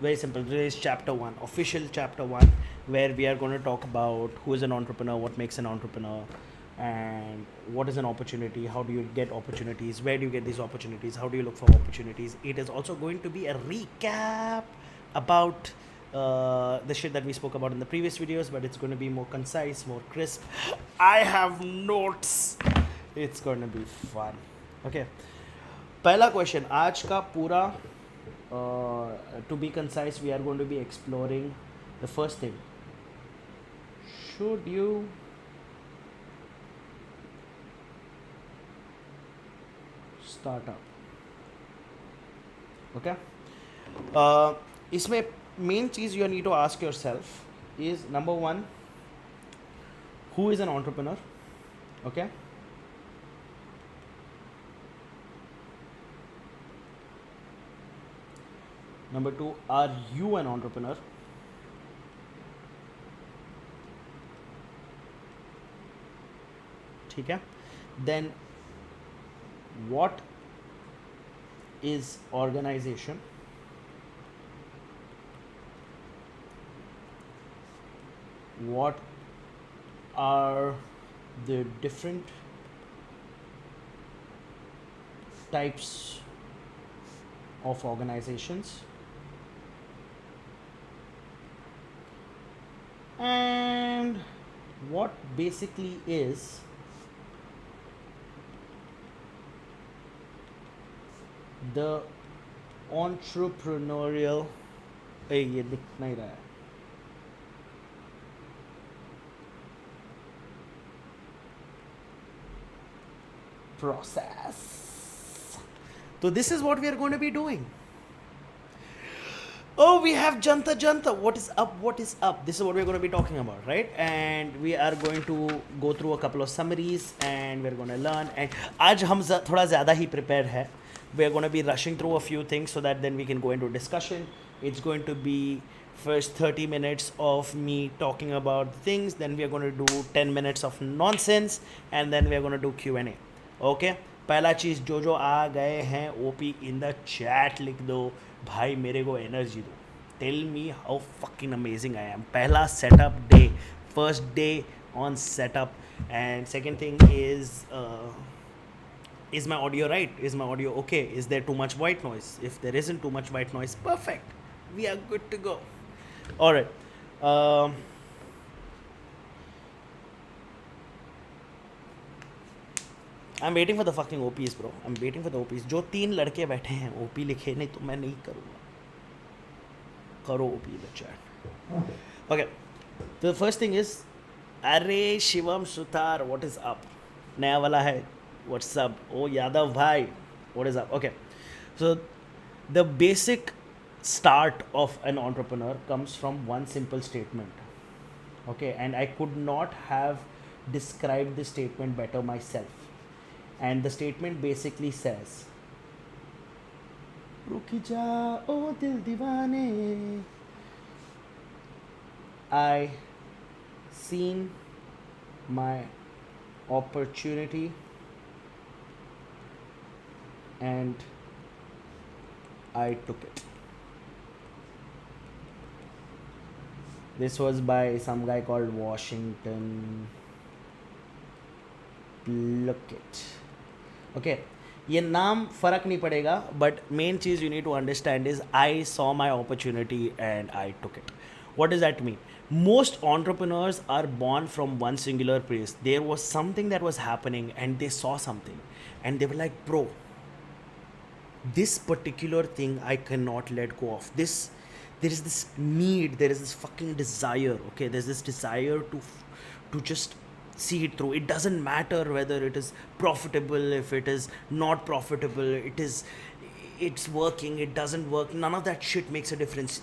Very simple. Today is chapter 1, official chapter 1, where we are going to talk about who is an entrepreneur, what makes an entrepreneur, and what is an opportunity, how do you get opportunities, where do you get these opportunities, how do you look for opportunities. It is also going to be a recap about the shit that we spoke about in the previous videos, but it's going to be more concise, more crisp. I have notes. It's going to be fun. Okay. पहला question आज का पूरा to be concise, we are going to be exploring the first thing. Should you start up? Okay. इसमें main cheese you need to ask yourself is number one, who is an entrepreneur? Okay. Number two, are you an entrepreneur? ठीक है. Then what is organization? What are the different types of organizations? And what basically is the entrepreneurial ये दिख नहीं रहा है process. So this is what we are going to be doing. Oh, we have Janta. What is up? This is what we're going to be talking about, right? And we are going to go through a couple of summaries and we're going to learn. And आज हम थोड़ा ज़्यादा ही prepared है. We're going to be rushing through a few things so that then we can go into discussion. It's going to be first 30 minutes of me talking about things. Then we are going to do 10 minutes of nonsense. And then we are going to do Q&A. Okay? पहला चीज़ जो आ गए हैं OP in the chat लिख दो भाई मेरे को energy दो tell me how fucking amazing I am पहला setup day first day on setup and second thing is my audio right, is my audio okay, is there too much white noise? If there isn't too much white noise, perfect, we are good to go. All right. I'm waiting for the fucking OPs, bro. I'm waiting for the OPs. जो 3 लड़के बैठे हैं OP लिखे नहीं तो मैं नहीं करूँगा. करो OP in the chat. Okay. The first thing is, अरे Shivam Sutar, what is up? नया वाला है. What's up? Oh यादव भाई, what is up? Okay. So the basic start of an entrepreneur comes from one simple statement. Okay, and I could not have described this statement better myself. And the statement basically says, रुक जा ओ दिल दीवाने. I seen my opportunity and I took it. This was by some guy called Washington Plunkett. Okay, ये नाम फ़र्क नहीं पड़ेगा, but main cheese you need to understand is I saw my opportunity and I took it. What does that mean? Most entrepreneurs are born from one singular place. There was something that was happening and they saw something and they were like, bro, this particular thing I cannot let go of. There is this need, there is this fucking desire, okay? There's this desire to just see it through. It doesn't matter whether it is profitable, if it is not profitable, it's working, it doesn't work, none of that shit makes a difference.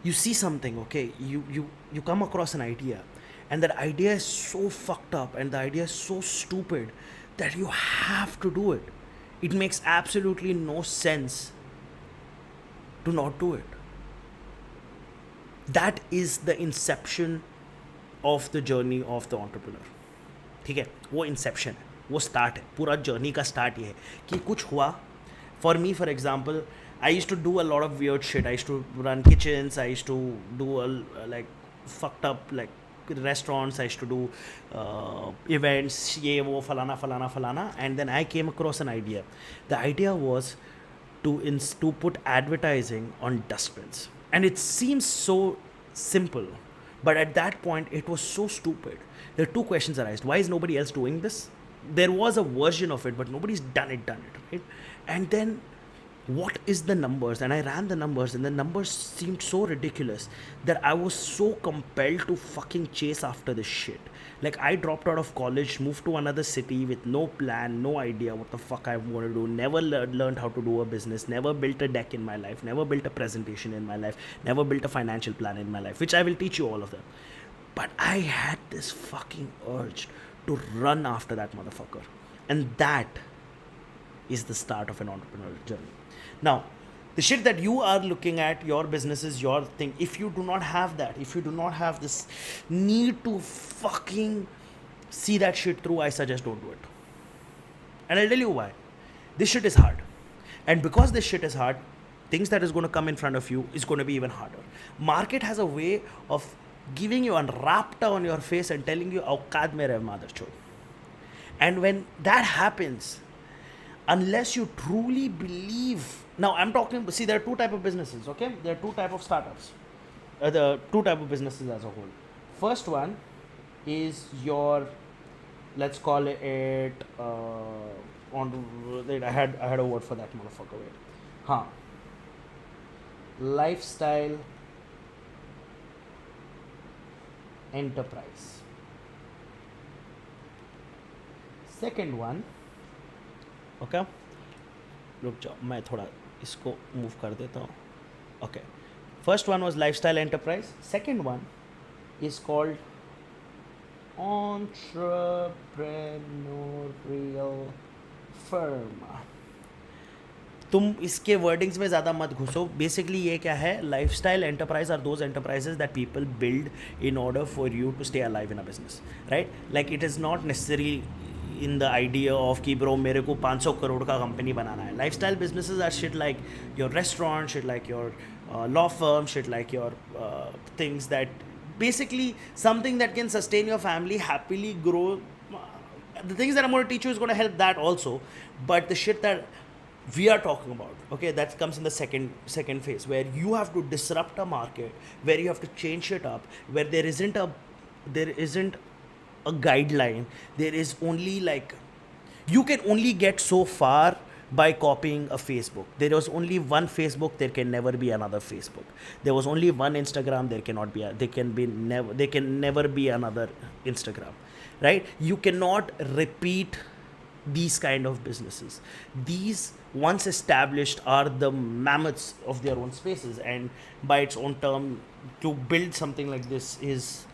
You see something, okay, you come across an idea and that idea is so fucked up and the idea is so stupid that you have to do it. It makes absolutely no sense to not do it. That is the inception of the journey of the entrepreneur. ठीक है, वो Inception है, वो start है, पूरा journey का start ये है कि कुछ हुआ. For me for example I used to do a lot of weird shit. I used to run kitchens. I used to do like fucked up like restaurants. I used to do events, ye wo falana falana falana. And then I came across an idea. The idea was to put advertising on dustbins, and it seems so simple, but at that point it was so stupid. There are two questions arised: why is nobody else doing this? There was a version of it, but nobody's done it, right? And then what is the numbers? And I ran the numbers, and the numbers seemed so ridiculous that I was so compelled to fucking chase after this shit. Like, I dropped out of college, moved to another city with no plan, no idea what the fuck I want to do, never learned how to do a business, never built a deck in my life, never built a presentation in my life, never built a financial plan in my life, which I will teach you all of them. But I had this fucking urge to run after that motherfucker. And that is the start of an entrepreneurial journey. Now, the shit that you are looking at, your businesses, your thing, if you do not have that, if you do not have this need to fucking see that shit through, I suggest don't do it. And I'll tell you why. This shit is hard. And because this shit is hard, things that is going to come in front of you is going to be even harder. Market has a way of giving you a rapta on your face and telling you, "Aukad mein reh mother chod." And when that happens, unless you truly believe, now I'm talking, see, there are two type of businesses, okay? There are two type of startups. The two type of businesses as a whole. First one is your, let's call it, I had a word for that motherfucker. Wait. Lifestyle enterprise. Second one, okay, रुक जाओ, मैं थोड़ा इसको move कर देता हूँ. Okay, first one was lifestyle enterprise. Second one is called entrepreneurial firm. तुम इसके वर्डिंग्स में ज़्यादा मत घुसो. बेसिकली ये क्या है? Lifestyle enterprise are those enterprises that people build in order for you to stay alive in a business, right? Like it is not necessary in the idea of कि bro मेरे को 500 करोड़ का कंपनी बनाना है. Lifestyle businesses are shit like your restaurant, shit like your law firm, shit like your things that basically something that can sustain your family, happily grow. The things that I'm going to teach you is going to help that also, but the shit that we are talking about, okay, that comes in the second phase, where you have to disrupt a market, where you have to change shit up, where there isn't a guideline. There is only like, you can only get so far by copying a Facebook. There was only one Facebook, there can never be another Facebook. There was only one Instagram, there can never be another Instagram, right? You cannot repeat these kind of businesses. These, once established, are the mammoths of their own spaces, and by its own term, to build something like this is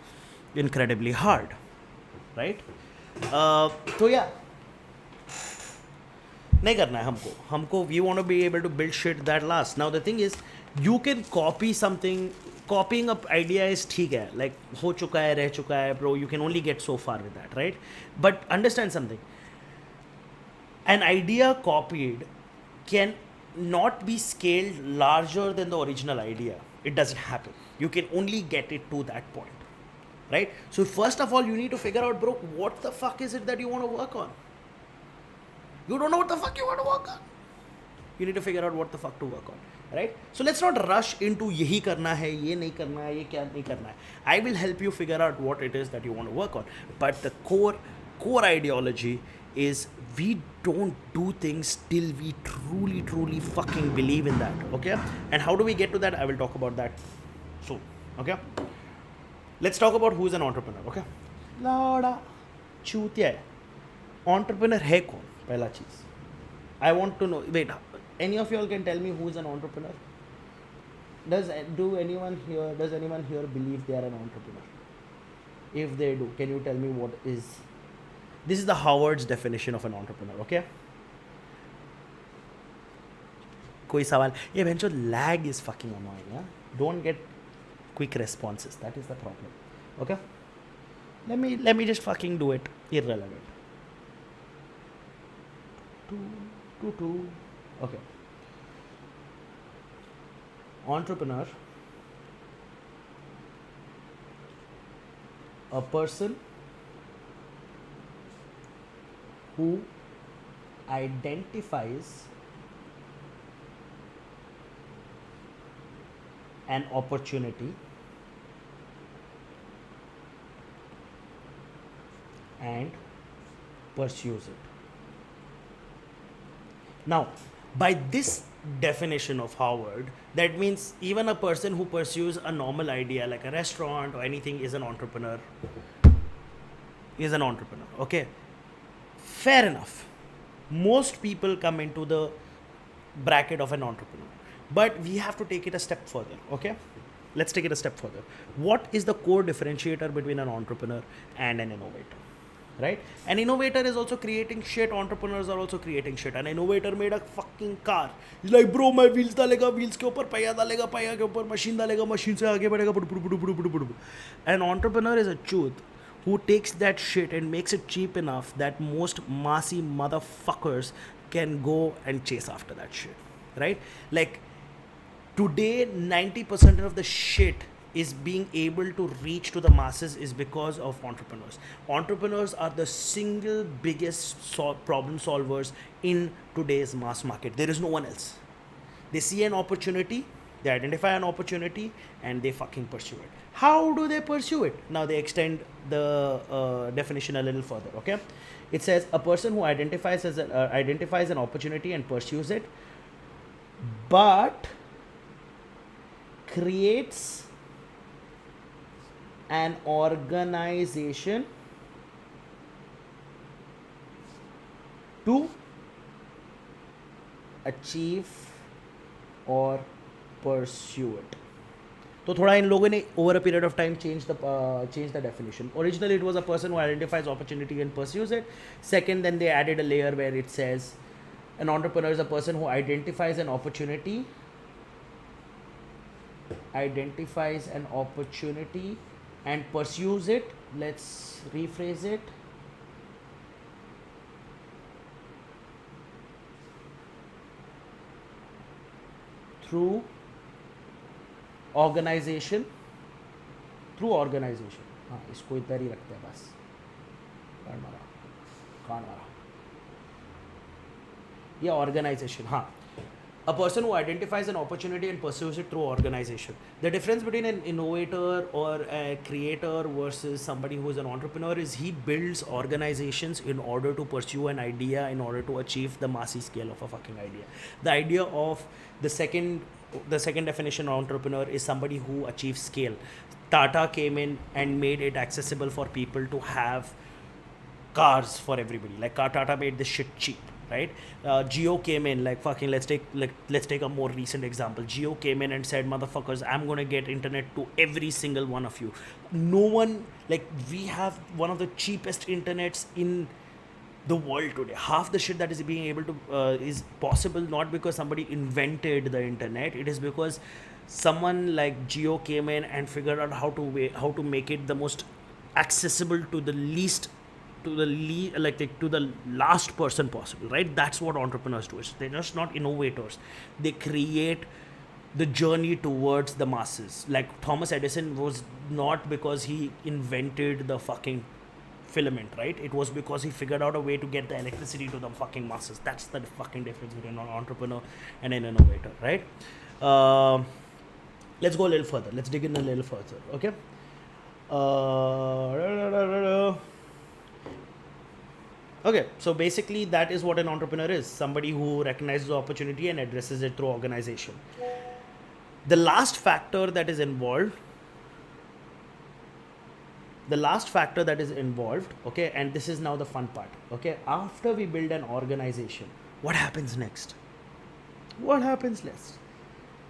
incredibly hard, right? So yeah, नहीं करना है हमको we want to be able to build shit that lasts. Now the thing is, you can copy something. Copying up idea is ठीक है, like हो चुका है, रह चुका है, bro. You can only get so far with that, right? But understand something. An idea copied can not be scaled larger than the original idea. It doesn't happen. You can only get it to that point, right? So first of all, you need to figure out, bro, what the fuck is it that you want to work on? You don't know what the fuck you want to work on. You need to figure out what the fuck to work on, right? So let's not rush into यही करना है, ये नहीं करना है, ये क्या नहीं करना है. I will help you figure out what it is that you want to work on. But the core ideology is, we don't do things till we truly fucking believe in that, okay? And how do we get to that? I will talk about that soon, okay? Let's talk about who is an entrepreneur, okay? लाड़ा चूतिया है. Entrepreneur है कौन? पहला चीज़. I want to know. Wait, any of you all can tell me who is an entrepreneur? Does anyone here believe they are an entrepreneur? If they do, can you tell me what is? This is the Howard's definition of an entrepreneur, okay? कोई सवाल? ये बेंचो lag is fucking annoying, huh? Don't get quick responses. That is the problem, okay? Let me just fucking do it. Irrelevant. Two. Okay. Entrepreneur, a person who identifies an opportunity and pursues it. Now, by this definition of Howard, that means even a person who pursues a normal idea like a restaurant or anything is an entrepreneur. Is an entrepreneur. Okay, fair enough. Most people come into the bracket of an entrepreneur, but we have to take it a step further. Okay, let's take it a step further. What is the core differentiator between an entrepreneur and an innovator? Right? An innovator is also creating shit. Entrepreneurs are also creating shit. An innovator made a fucking car. He's like, bro, मैं wheels डालेगा, wheels के ऊपर पहिया डालेगा, पहिया के ऊपर machine डालेगा, machine से आगे बढ़ेगा. An entrepreneur is a truth who takes that shit and makes it cheap enough that most massy motherfuckers can go and chase after that shit. Right? Like, today 90% of the shit is being able to reach to the masses is because of entrepreneurs. Entrepreneurs are the single biggest problem solvers in today's mass market. There is no one else. They see an opportunity, they identify an opportunity, and they fucking pursue it. How do they pursue it? Now they extend the definition a little further. Okay, it says a person who identifies an opportunity and pursues it, but creates an organization to achieve or pursue it. तो थोड़ा इन लोगों ने over a period of time change the definition. Originally it was a person who identifies opportunity and pursues it. Second, then they added a layer where it says an entrepreneur is a person who identifies an opportunity and pursues it. Let's rephrase it. Through organization. हाँ, इसको इधर ही रखते हैं बस. कान मारा. Yeah, organization. हाँ. A person who identifies an opportunity and pursues it through organization. The difference between an innovator or a creator versus somebody who is an entrepreneur is he builds organizations in order to pursue an idea, in order to achieve the massive scale of a fucking idea. The idea of the second definition of entrepreneur is somebody who achieves scale. Tata came in and made it accessible for people to have cars for everybody. Like Tata made this shit cheap. Right? Geo came in, like fucking let's take a more recent example. Geo came in and said, motherfuckers, I'm gonna get internet to every single one of you. No one, like, we have one of the cheapest internets in the world today. Half the shit that is being able to is possible not because somebody invented the internet. It is because someone like Geo came in and figured out how to make it the most accessible to the least to the last person possible, right? That's what entrepreneurs do. They're just not innovators. They create the journey towards the masses. Like Thomas Edison was not because he invented the fucking filament, right? It was because he figured out a way to get the electricity to the fucking masses. That's the fucking difference between an entrepreneur and an innovator, right? Let's go a little further. Let's dig in a little further, okay? Okay, so basically that is what an entrepreneur is. Somebody who recognizes the opportunity and addresses it through organization. The last factor that is involved, okay, and this is now the fun part, okay? After we build an organization, what happens next?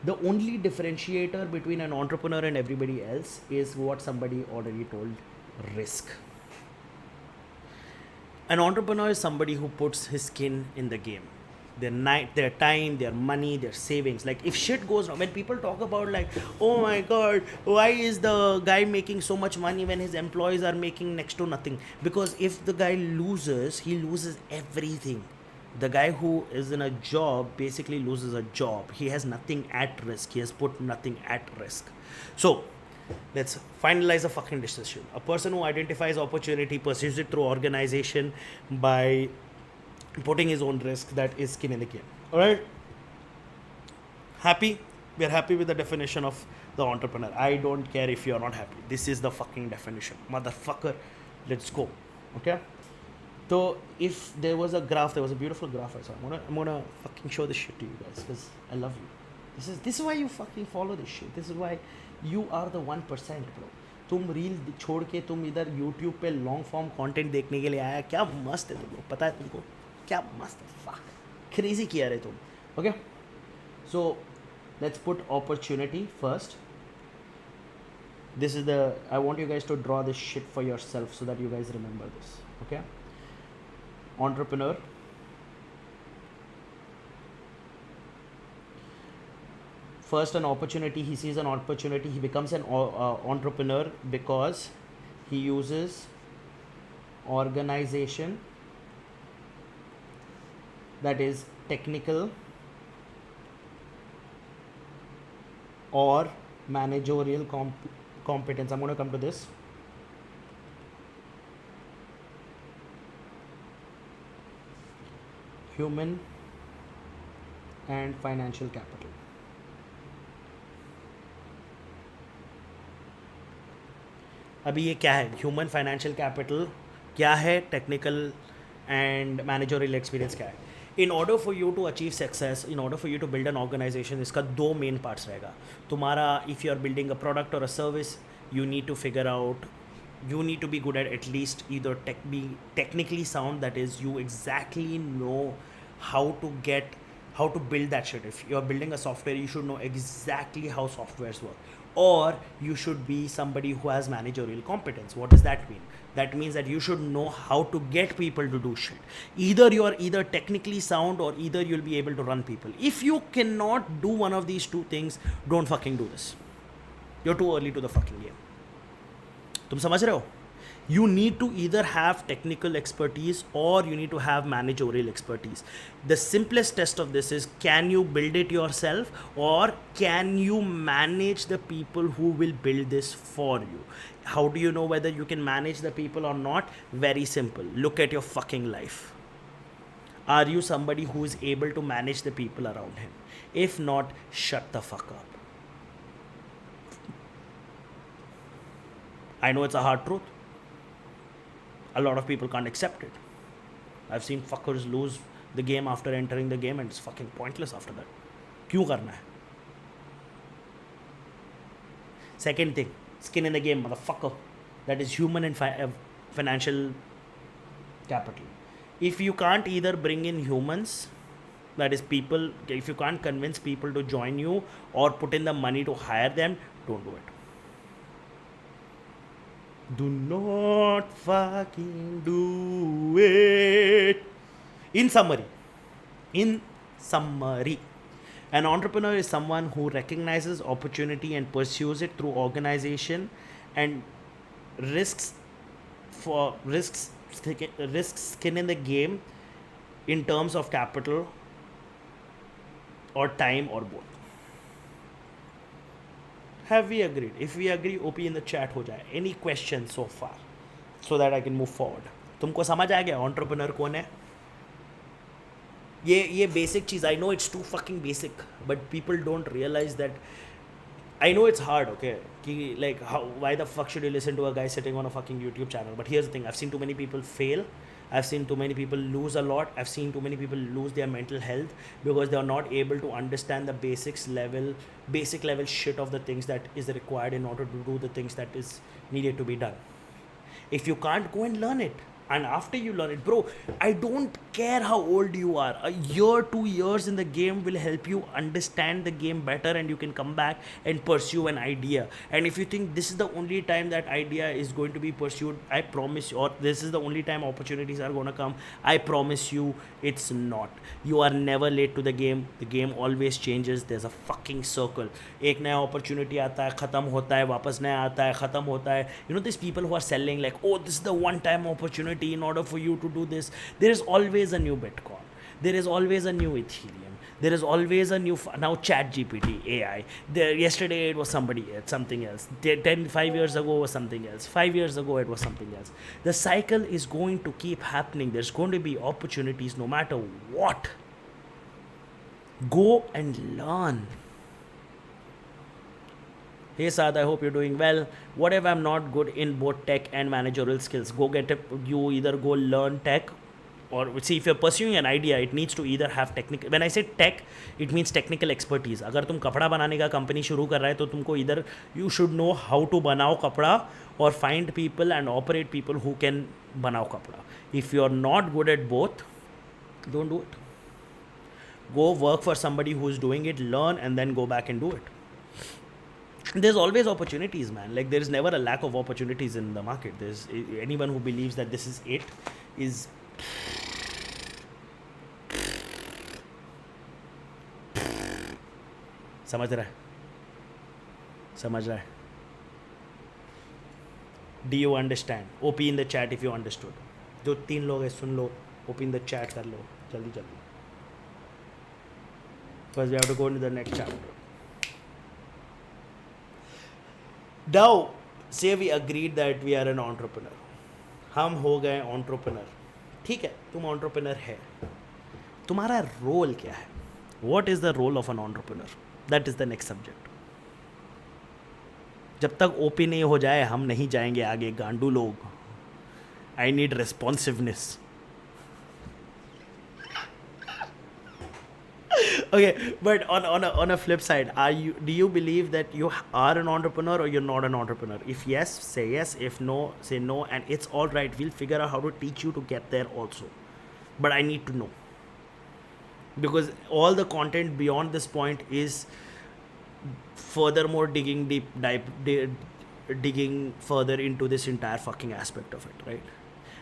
The only differentiator between an entrepreneur and everybody else is what somebody already told: risk. An entrepreneur is somebody who puts his skin in the game. Their time, their money, their savings. Like if shit goes wrong, when people talk about like, oh my god, why is the guy making so much money when his employees are making next to nothing? Because if the guy loses, he loses everything. The guy who is in a job basically loses a job. He has nothing at risk. He has put nothing at risk. So let's finalize a fucking decision. A person who identifies opportunity pursues it through organization by putting his own risk. That is skin in the game. All right. Happy? We are happy with the definition of the entrepreneur. I don't care if you are not happy. This is the fucking definition. Motherfucker, let's go. Okay? So if there was a graph, there was a beautiful graph I saw. I'm gonna fucking show this shit to you guys because I love you. This is why you fucking follow this shit. This is why you are the 1%, bro. तुम reel छोड़ के तुम इधर YouTube पे long form content देखने के लिए आया. क्या मस्त है तुमको, पता है तुमको क्या मस्त है. फक क्रेजी किया रे तुम. Okay, so let's put opportunity first. This is the, I want you guys to draw this shit for yourself so that you guys remember this. Okay, entrepreneur, first an opportunity, he sees an opportunity, he becomes an entrepreneur because he uses organization that is technical or managerial competence. I'm going to come to this. Human and financial capital. अभी ये क्या है? Human financial capital क्या है? Technical and managerial experience क्या है? In order for you to achieve success, in order for you to build an organization, इसका दो मेन पार्ट्स रहेगा तुम्हारा. If you are building a product or a service, you need to figure out, you need to be good at least either be technically sound, that is you exactly know how to build that shit. If you're building a software, you should know exactly how softwares work, or you should be somebody who has managerial competence. What does that mean? That means that you should know how to get people to do shit. Either you're either technically sound or either you'll be able to run people. If you cannot do one of these two things, don't fucking do this. You're too early to the fucking game. तुम समझ रहे हो? You need to either have technical expertise or you need to have managerial expertise. The simplest test of this is, can you build it yourself or can you manage the people who will build this for you? How do you know whether you can manage the people or not? Very simple. Look at your fucking life. Are you somebody who is able to manage the people around him? If not, shut the fuck up. I know it's a hard truth. A lot of people can't accept it. I've seen fuckers lose the game after entering the game and it's fucking pointless after that. क्यों करना है? Second thing, skin in the game, motherfucker. That is human and financial capital. If you can't either bring in humans, that is people, if you can't convince people to join you or put in the money to hire them, don't do it. Do not fucking do it. In summary, an entrepreneur is someone who recognizes opportunity and pursues it through organization and risks skin in the game in terms of capital or time or both. Have we agreed? If we agree, OP in the chat हो जाए. Any questions so far, so that I can move forward? तुमको समझ आ गया entrepreneur कौन है? ये basic cheese. I know it's too fucking basic, but people don't realize that. I know it's hard, okay? Like, why the fuck should you listen to a guy sitting on a fucking YouTube channel? But here's the thing: I've seen too many people fail. I've seen too many people lose a lot. I've seen too many people lose their mental health because they are not able to understand the basic level shit of the things that is required in order to do the things that is needed to be done. If you can't, go and learn it. And after you learn it, bro, I don't care how old you are. A year, 2 years in the game will help you understand the game better, and you can come back and pursue an idea. And if you think this is the only time that idea is going to be pursued, I promise you, or this is the only time opportunities are going to come, I promise you it's not. You are never late to the game. The game always changes. There's a fucking circle. एक नया opportunity आता है, ख़त्म होता है, वापस नया आता है, ख़त्म होता है. You know, these people who are selling like, oh, this is the one time opportunity in order for you to do this. There is always a new Bitcoin. There is always a new Ethereum. There is always a new now Chat GPT AI. Yesterday it was something else. 5 years ago was something else. 5 years ago it was something else. The cycle is going to keep happening. There's going to be opportunities no matter what. Go and learn. Hey Sad, I hope you're doing well. What if I'm not good in both tech and managerial skills? You either go learn tech, or see, if you're pursuing an idea, it needs to either have technical. When I say tech, it means technical expertise. अगर तुम कपड़ा बनाने का company शुरू कर रहा है तो तुमको either you should know how to बनाओ कपड़ा or find people and operate people who can बनाओ कपड़ा. If you're not good at both, don't do it. Go work for somebody who's doing it, learn, and then go back and do it. There's always opportunities, man. Like, there is never a lack of opportunities in the market. There's anyone who believes that this is it is समझ रहा है. Do you understand? OP in the chat if you understood. जो 3 लोग हैं सुन लो, OP in the chat कर लो जल्दी. First we have to go into the next chapter. Now, say we agreed that we are an entrepreneur. हम हो गए entrepreneur. ठीक है, तुम entrepreneur है. तुम्हारा रोल क्या है? What is the role of an entrepreneur? That is the next subject. जब तक OP नहीं हो जाए हम नहीं जाएंगे आगे, गांडू लोग. I need responsiveness. Okay, but on a flip side, do you believe that you are an entrepreneur or you're not an entrepreneur? If yes, say yes. If no, say no. And it's all right. We'll figure out how to teach you to get there also. But I need to know, because all the content beyond this point is furthermore digging further into this entire fucking aspect of it, right?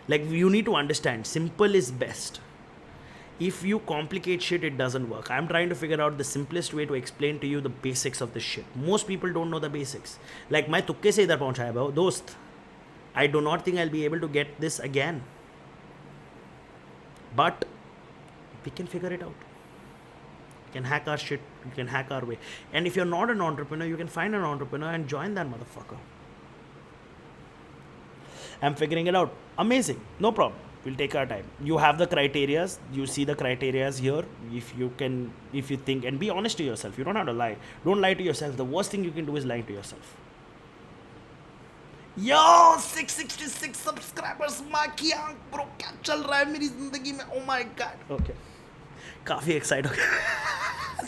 Like, you need to understand, simple is best. If you complicate shit, it doesn't work. I'm trying to figure out the simplest way to explain to you the basics of this shit. Most people don't know the basics. Like, मैं तुक्के से इधर पहुंचा है भाई दोस्त. I do not think I'll be able to get this again. But we can figure it out. We can hack our shit. We can hack our way. And if you're not an entrepreneur, you can find an entrepreneur and join that motherfucker. I'm figuring it out. Amazing. No problem. We'll take our time. You have the criterias. You see the criterias here. If you think, and be honest to yourself. You don't have to lie. Don't lie to yourself. The worst thing you can do is lying to yourself. Yo, 666 subscribers. माँ की आँख bro, क्या चल रहा है मेरी जिंदगी में? Oh my god. Okay. काफी excited हो गया.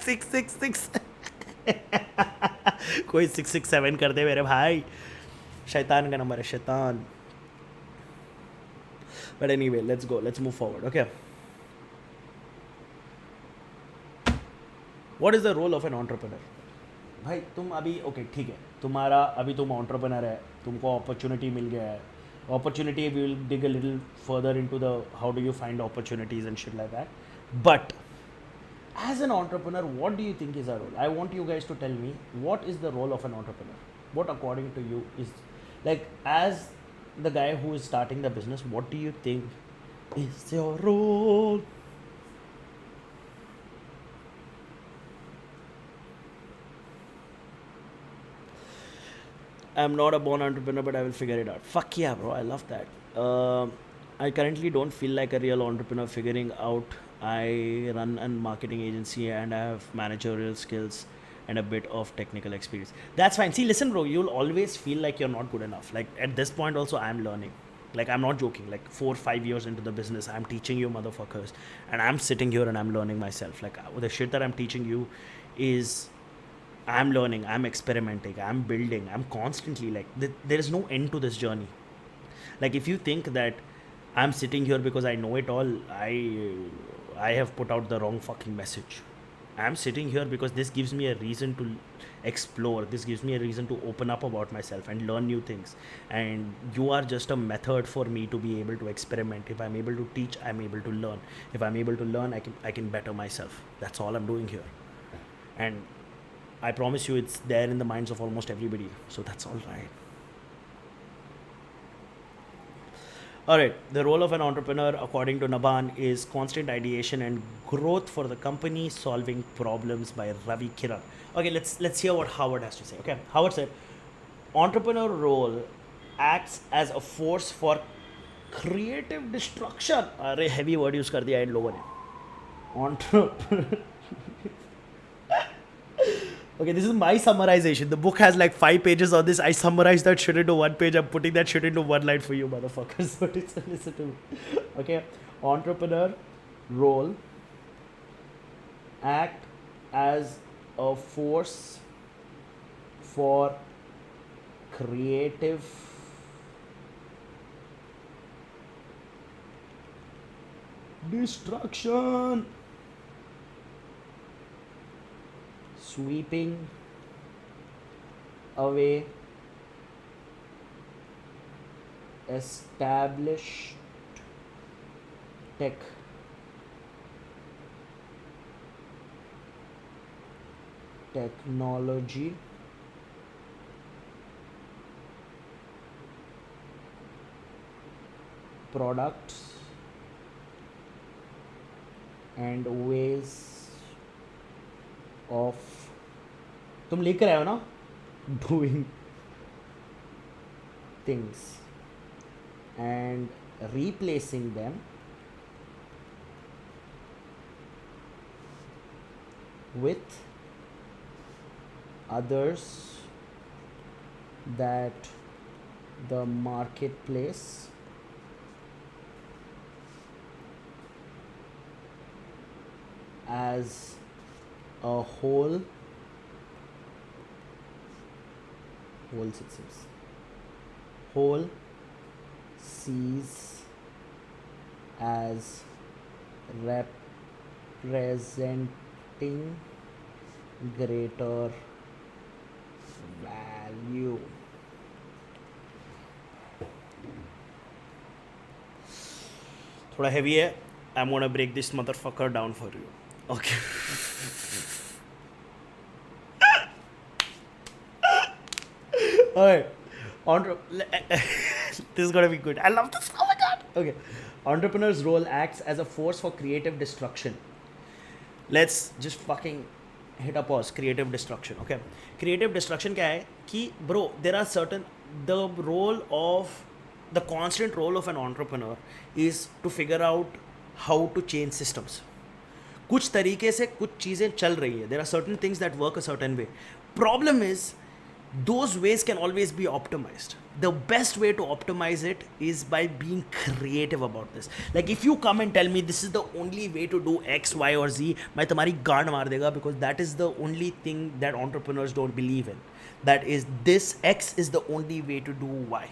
666. कोई 667 कर दे मेरे भाई. शैतान का नंबर है, शैतान. But anyway, let's go. Let's move forward. Okay. What is the role of an entrepreneur? भाई तुम अभी ओके ठीक है, तुम्हारा अभी तुम entrepreneur है, तुमको opportunity मिल गया है. Opportunity, we will dig a little further into the how do you find opportunities and shit like that. But as an entrepreneur, what do you think is our role? I want you guys to tell me, what is the role of an entrepreneur? What according to you is, like, as the guy who is starting the business, what do you think is your role? I'm not a born entrepreneur, but I will figure it out. Fuck yeah, bro. I love that. I currently don't feel like a real entrepreneur figuring out. I run a marketing agency and I have managerial skills and a bit of technical experience. That's fine. See, listen, bro, you'll always feel like you're not good enough. Like, at this point also, I'm learning. Like, I'm not joking. Like, 4 or 5 years into the business, I'm teaching you motherfuckers. And I'm sitting here and I'm learning myself. Like, the shit that I'm teaching you is, I'm learning, I'm experimenting, I'm building, I'm constantly, like, there is no end to this journey. Like, if you think that I'm sitting here because I know it all, I have put out the wrong fucking message. I'm sitting here because this gives me a reason to explore. This gives me a reason to open up about myself and learn new things. And you are just a method for me to be able to experiment. If I'm able to teach, I'm able to learn. If I'm able to learn, I can better myself. That's all I'm doing here. And I promise you, it's there in the minds of almost everybody. So that's all right. All right, the role of an entrepreneur, according to Naban, is constant ideation and growth for the company, solving problems by Ravi Kiran. Okay, let's hear what Howard has to say. Okay, Howard said, entrepreneur role acts as a force for creative destruction. अरे heavy word use कर दिया इन लोगों ने. Entrepreneur. Okay, this is my summarization. The book has like 5 pages on this. I summarized that shit into 1 page. I'm putting that shit into one line for you, motherfuckers. So listen to me. Okay, entrepreneur role act as a force for creative destruction, sweeping away established technology, products and ways of, तुम लिख रहे हो ना, doing things and replacing them with others that the marketplace as a whole sees as representing greater value. थोड़ा heavy है. I'm gonna break this motherfucker down for you. Okay. Alright. This is gonna be good. I love this. Oh my god. Okay. Entrepreneur's role acts as a force for creative destruction. Let's just fucking hit a pause. Creative destruction. Okay. Creative destruction क्या है कि bro, there are certain, the role of, the constant role of an entrepreneur is to figure out how to change systems. कुछ तरीके से कुछ चीज़ें चल रही है. There are certain things that work a certain way. Problem is, those ways can always be optimized. The best way to optimize it is by being creative about this. Like if you come and tell me this is the only way to do X, Y or Z, मैं तुम्हारी गांड मार देगा, because that is the only thing that entrepreneurs don't believe in. That is, this X is the only way to do Y.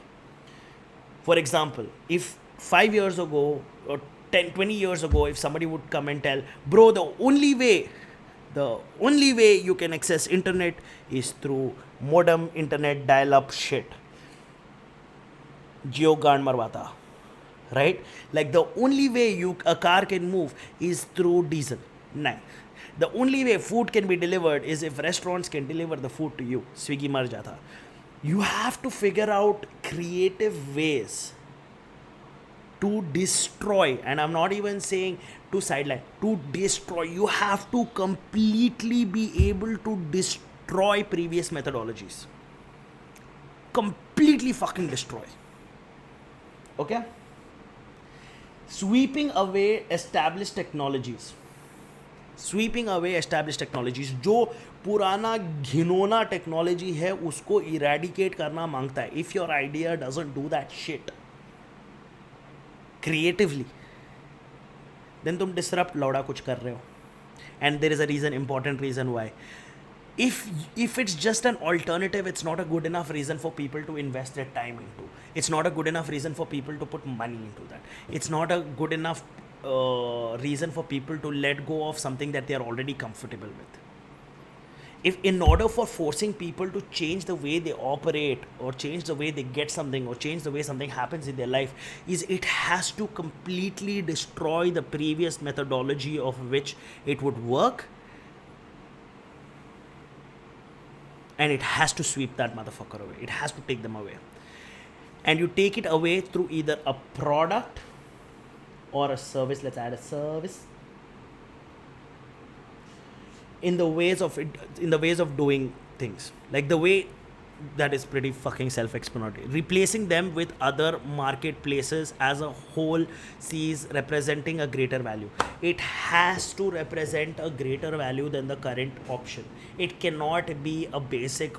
For example, if 5 years ago or 10, 20 years ago, if somebody would come and tell, bro, the only way you can access internet is through modem internet dial-up shit, Jio gaand marwata, right? Like the only way a car can move is through diesel. Nah. The only way food can be delivered is if restaurants can deliver the food to you. Swiggy mar jata. You have to figure out creative ways to destroy, and I'm not even saying to sideline, to destroy. You have to completely be able to destroy previous methodologies. Completely fucking destroy. Okay? Sweeping away established technologies. जो पुराना घिनौना technology है उसको eradicate करना मांगता है. If your idea doesn't do that shit creatively, then तुम disrupt लौड़ा कुछ कर रहे हो. And there is a reason, important reason why. If it's just an alternative, it's not a good enough reason for people to invest their time into. It's not a good enough reason for people to put money into that. It's not a good enough reason for people to let go of something that they are already comfortable with. If in order for forcing people to change the way they operate or change the way they get something or change the way something happens in their life, is it has to completely destroy the previous methodology of which it would work, and it has to sweep that motherfucker away. It has to take them away. and you take it away through either a product or a service. Let's add a service. In the ways of it, in the ways of doing things, like the way that is pretty fucking self-explanatory. Replacing them with other marketplaces as a whole sees representing a greater value. It has to represent a greater value than the current option. It cannot be a basic.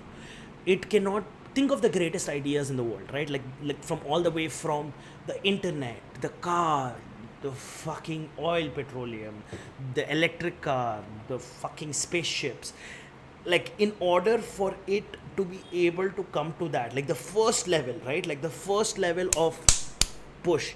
It cannot think of the greatest ideas in the world, right? Like from all the way from the internet, the car, the fucking oil, petroleum, the electric car, the fucking spaceships. Like, in order for it to be able to come to that, like the first level, right? Like the first level of push,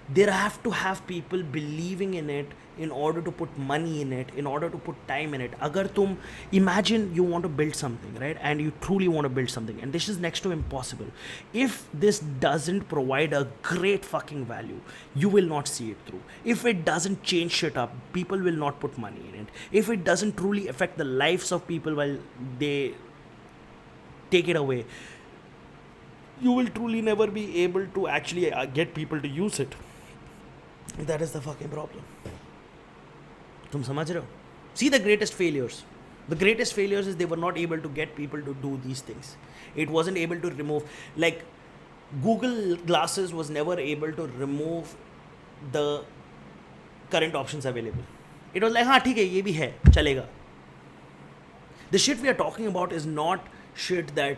there have to have people believing in it in order to put money in it, in order to put time in it. Agar tum imagine you want to build something, right? And you truly want to build something, and this is next to impossible. If this doesn't provide a great fucking value, you will not see it through. If it doesn't change shit up, people will not put money in it. If it doesn't truly affect the lives of people while they take it away, you will truly never be able to actually get people to use it. That is the fucking problem. तुम समझ रहे हो? See the greatest failures. The greatest failures is they were not able to get people to do these things. It wasn't able to remove, like Google Glasses was never able to remove the current options available. It was like, हाँ ठीक है ये भी है चलेगा. The shit we are talking about is not shit that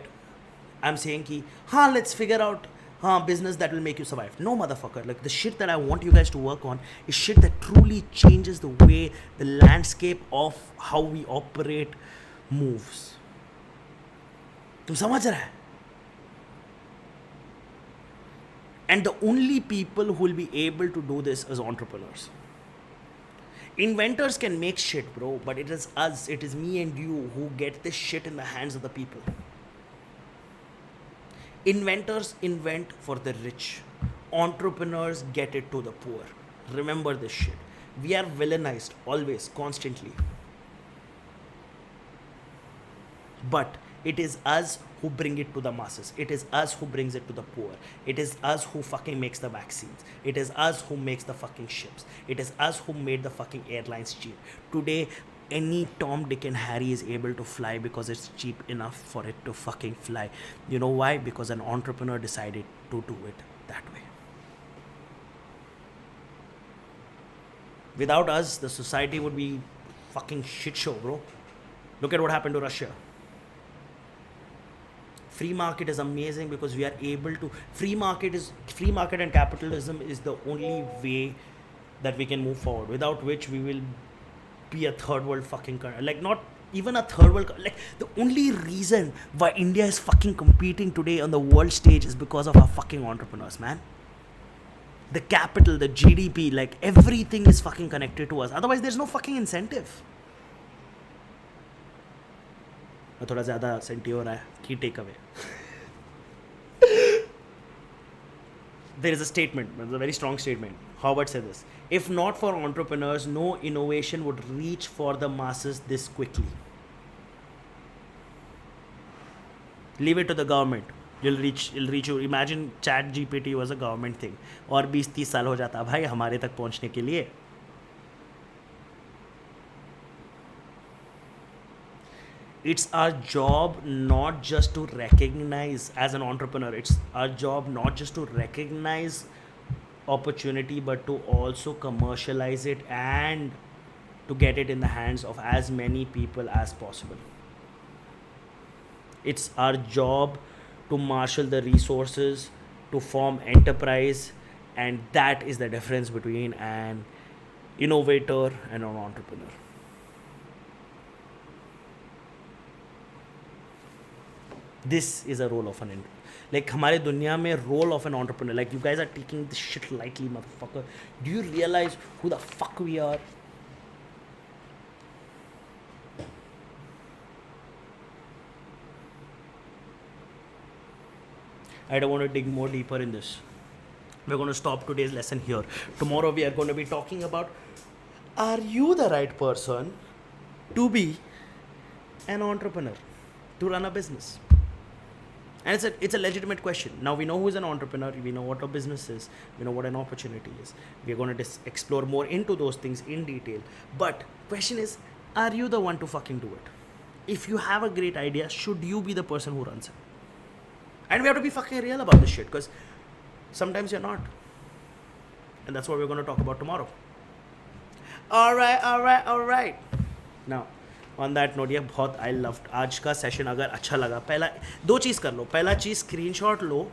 I'm saying ki, हाँ let's figure out business that will make you survive. No, motherfucker. Like, the shit that I want you guys to work on is shit that truly changes the way the landscape of how we operate moves. तुम समझ रहा है? And the only people who will be able to do this is entrepreneurs. Inventors can make shit, bro, but it is us, it is me and you who get this shit in the hands of the people. Inventors invent for the rich. Entrepreneurs get it to the poor. Remember this shit. We are villainized always, constantly. But it is us who bring it to the masses. It is us who brings it to the poor. It is us who fucking makes the vaccines. It is us who makes the fucking ships. It is us who made the fucking airlines cheap. Today, any Tom, Dick and Harry is able to fly because it's cheap enough for it to fucking fly. You know why? Because an entrepreneur decided to do it that way. Without us, the society would be fucking shit show, bro. Look at what happened to Russia. Free market is amazing because we are able to. Free market and capitalism is the only way that we can move forward. Without which we will be a third world fucking country. Like, not even a third world. Like, the only reason why India is fucking competing today on the world stage is because of our fucking entrepreneurs, man. The capital, the GDP, like everything is fucking connected to us. Otherwise, there's no fucking incentive. थोड़ा ज़्यादा senti हो रहा है. Key takeaway. There is a statement, it's a very strong statement. Howard said this: if not for entrepreneurs, no innovation would reach for the masses this quickly. Leave it to the government. It'll reach you. Imagine Chat GPT was a government thing. और 20-30 साल हो जाता भाई हमारे तक पहुंचने के लिए. It's our job not just to recognize, as an entrepreneur, it's our job not just to recognize opportunity, but to also commercialize it and to get it in the hands of as many people as possible. It's our job to marshal the resources, to form enterprise, and that is the difference between an innovator and an entrepreneur. This is a role of an like हमारे दुनिया में role of an entrepreneur. Like, you guys are taking this shit lightly, motherfucker. Do you realize who the fuck we are? I don't want to dig more deeper in this. We're going to stop today's lesson here. Tomorrow we are going to be talking about, are you the right person to be an entrepreneur, to run a business? And it's a legitimate question. Now we know who is an entrepreneur, we know what a business is, we know what an opportunity is. We're going to explore more into those things in detail. But question is, are you the one to fucking do it? If you have a great idea, should you be the person who runs it? And we have to be fucking real about this shit, because sometimes you're not. And that's what we're going to talk about tomorrow. Alright. Now, on that note, ये बहुत I love आज का session अगर अच्छा लगा, पहला दो चीज़ कर लो. पहला चीज़ स्क्रीनशॉट लो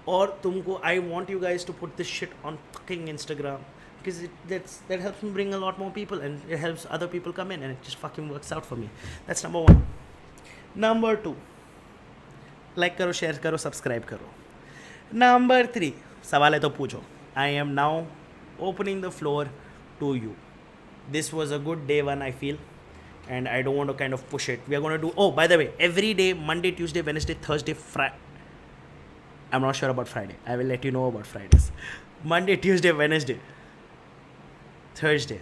और तुमको I want you guys to put this shit on fucking Instagram, because that helps me bring a lot more people and it helps other people come in and it just fucking works out for me. That's number one. Number two, like करो, share करो, subscribe करो. Number three, सवाल है तो पूछो. I am now opening the floor to you. This was a good day one, I feel, and I don't want to kind of push it. We are going to do, oh, by the way, every day, Monday, Tuesday, Wednesday, Thursday, Friday. I'm not sure about Friday. I will let you know about Fridays. Monday, Tuesday, Wednesday, Thursday.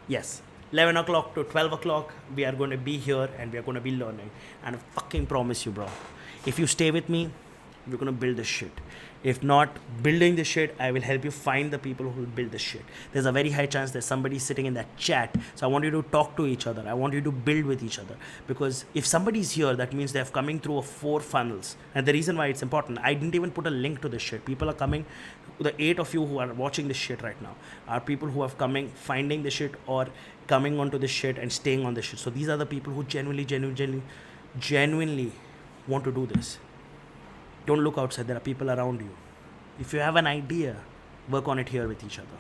Yes, 11 o'clock to 12 o'clock, we are going to be here and we are going to be learning. And I fucking promise you, bro, if you stay with me, we're going to build this shit. If not building this shit, I will help you find the people who will build this shit. There's a very high chance there's somebody sitting in that chat. So I want you to talk to each other. I want you to build with each other. Because if somebody's here, that means they're coming through 4 funnels. And the reason why it's important, I didn't even put a link to this shit. People are coming, the 8 of you who are watching this shit right now are people who have coming, finding the shit or coming onto this shit and staying on this shit. So these are the people who genuinely want to do this. Don't look outside. There are people around you. If you have an idea, work on it here with each other.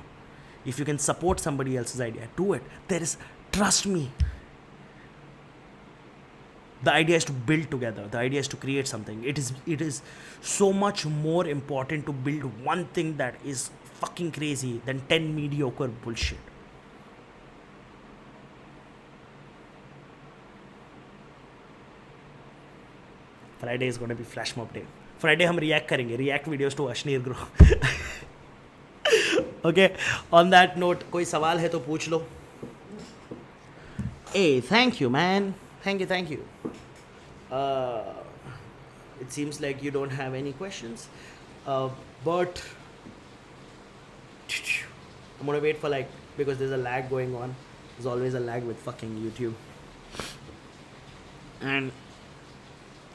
If you can support somebody else's idea, do it. Trust me. The idea is to build together. The idea is to create something. It is so much more important to build one thing that is fucking crazy than 10 mediocre bullshit. Friday is going to be flash mob day. Friday हम react करेंगे, react videos to Ashneer Grover. Okay, on that note कोई सवाल है तो पूछ लो. ए thank you man, thank you. It seems like you don't have any questions, but I'm gonna wait for because there's a lag going on. There's always a lag with fucking YouTube, and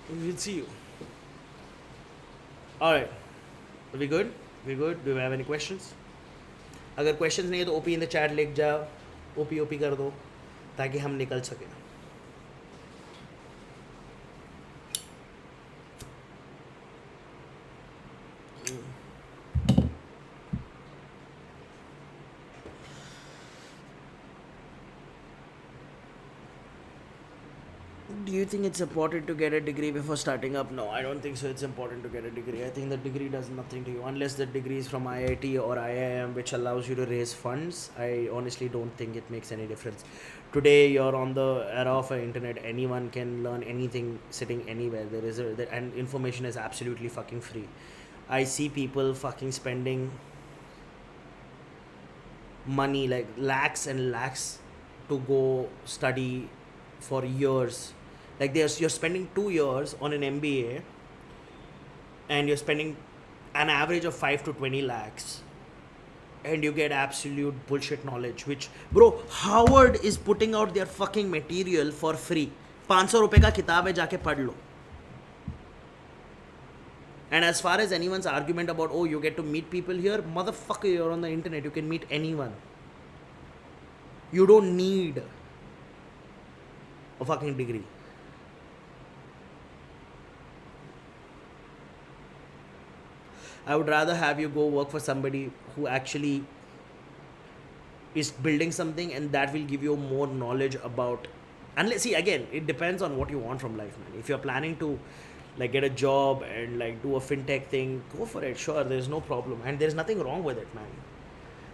we'll see you. Alright, are we good? Do we have any questions? अगर questions नहीं है तो OP in the chat लिख जाओ, OP कर दो ताकि हम निकल सकें. Do you think it's important to get a degree before starting up? No, I don't think so. It's important to get a degree. I think the degree does nothing to you unless the degree is from IIT or IIM, which allows you to raise funds. I honestly don't think it makes any difference. Today, you're on the era of the internet. Anyone can learn anything sitting anywhere. And information is absolutely fucking free. I see people fucking spending money, like lakhs and lakhs, to go study for years. Like you're spending 2 years on an MBA and you're spending an average of 5 to 20 lakhs and you get absolute bullshit knowledge, which, bro, Harvard is putting out their fucking material for free. 500 रुपए का किताब है, जाके पढ़ लो. And as far as anyone's argument about, oh, you get to meet people here, motherfucker, you're on the internet, you can meet anyone. You don't need a fucking degree. I would rather have you go work for somebody who actually is building something, and that will give you more knowledge about. And let's see, again, it depends on what you want from life, man. If you're planning to get a job and do a fintech thing, go for it. Sure, there's no problem, and there's nothing wrong with it, man.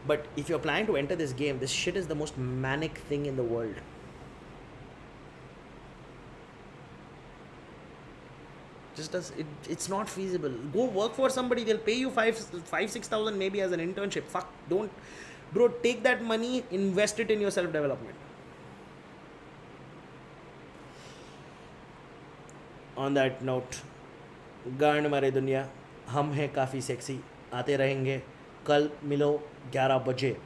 But if you're planning to enter this game, this shit is the most manic thing in the world. It's not feasible. Go work for somebody, they'll pay you 6,000 maybe as an internship. Fuck, don't, bro, take that money, invest it in your self-development. On that note, गांड मारे दुनिया, हम हैं काफ़ी sexy, आते रहेंगे। कल मिलो 11 बजे।